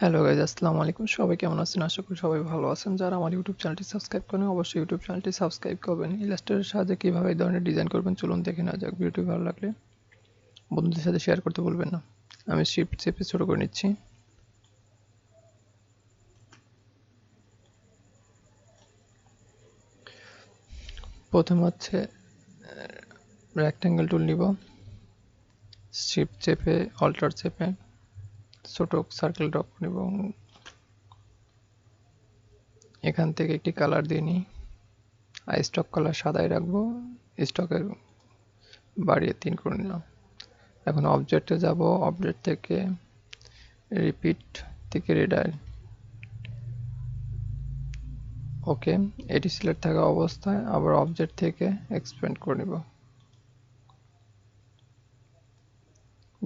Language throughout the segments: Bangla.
হ্যালো গাইজ, আসসালামু আলাইকুম। সবাই কেমন আছেন? আশা করি সবাই ভালো আছেন। যারা আমার ইউটিউব চ্যানেলটি সাবস্ক্রাইব করেন অবশ্যই ইউটিউব চ্যানেলটি সাবস্ক্রাইব করবেন। ইলাস্ট্রেটরের সাহায্যে কীভাবে এই ধরনের ডিজাইন করবেন চলুন দেখে নেওয়া যাক। ভিডিওটি ভালো লাগলে বন্ধুদের সাথে শেয়ার করতে ভুলবেন না। আমি শিফট চেপে ছোটো করে নিচ্ছি। প্রথম হচ্ছে রেক্ট্যাঙ্গেল টুল নিব, শিফট চেপে অল্টার চেপে ছোটো সার্কেল ড্রপ নিব। এখান থেকে একটি কালার দিয়ে নিই। আর স্টক কালার সাদাই রাখবো, স্টকের বাড়িয়ে 3 করে নিলাম। এখন অবজেক্টে যাব, অবজেক্ট থেকে রিপিট থেকে রেডায়ার, ওকে। এটি সিলেক্ট থাকা অবস্থায় আবার অবজেক্ট থেকে এক্সপ্যান্ড করে নেব,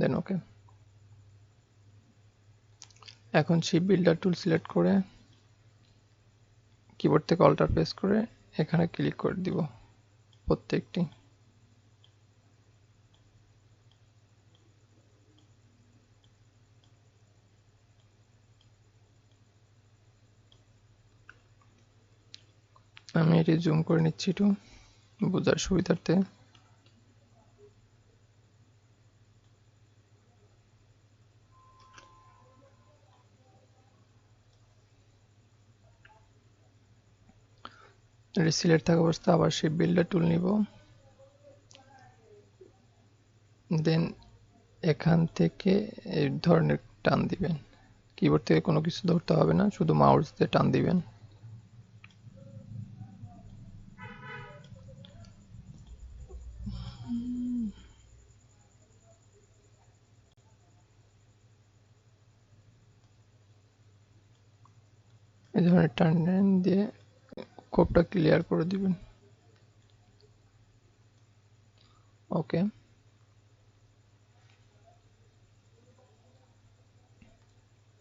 দেন ওকে। এখন শিপ বিল্ডার টুল সিলেক্ট করে কিবোর্ড থেকে অল্টার প্রেস করে এখানে ক্লিক করে দিব প্রত্যেকটি। আমি এটি জুম করে নিচ্ছি একটু বোঝার সুবিধার্থে। এটি সিলেক্ট থাকা অবস্থা আবার শিপ বিল্ডার টুল নিব, দেন এখান থেকে এই ধরনের টান দিবেন। কিবোর্ড থেকে কোনো কিছু ধরতে হবে না, শুধু মাউস দিয়ে টান দিবেন। এই ধরনের টান দিয়ে কোপটা ক্লিয়ার করে দিবেন, ওকে।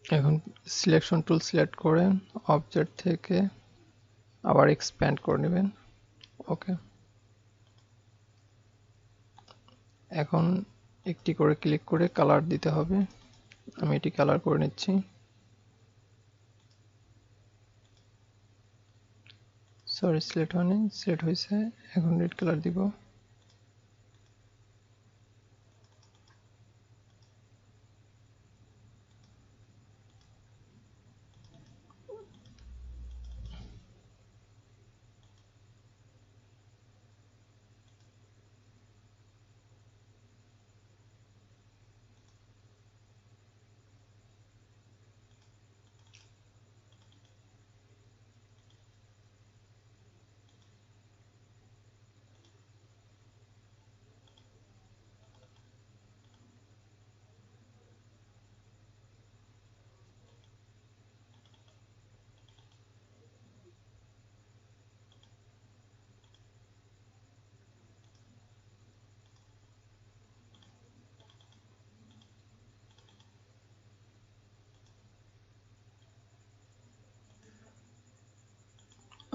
এখন সিলেকশন টুল সিলেক্ট করে অবজেক্ট থেকে আবার এক্সপ্যান্ড করে নেবেন, ওকে। এখন একটি করে ক্লিক করে কালার দিতে হবে। আমি এটি কালার করে নিচ্ছি। সরি, সিলেক্ট হয়নি, সিলেক্ট হয়েছে। এখন রেড কালার দিব।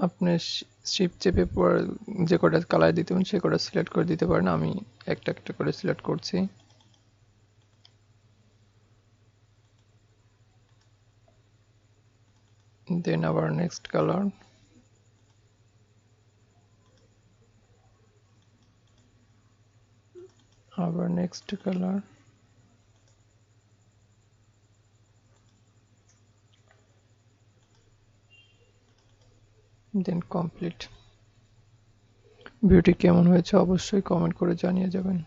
আপনি শিফট চেপে পর যে কটা কালার দিতে পারেন সে কটা সিলেক্ট করে দিতে পারেন। আমি একটা একটা করে সিলেক্ট করছি। দেন আবার নেক্সট কালার, আবার নেক্সট কালার, দেন কমপ্লিট। ভিডিওটি কেমন হয়েছে অবশ্যই কমেন্ট করে জানিয়ে যাবেন।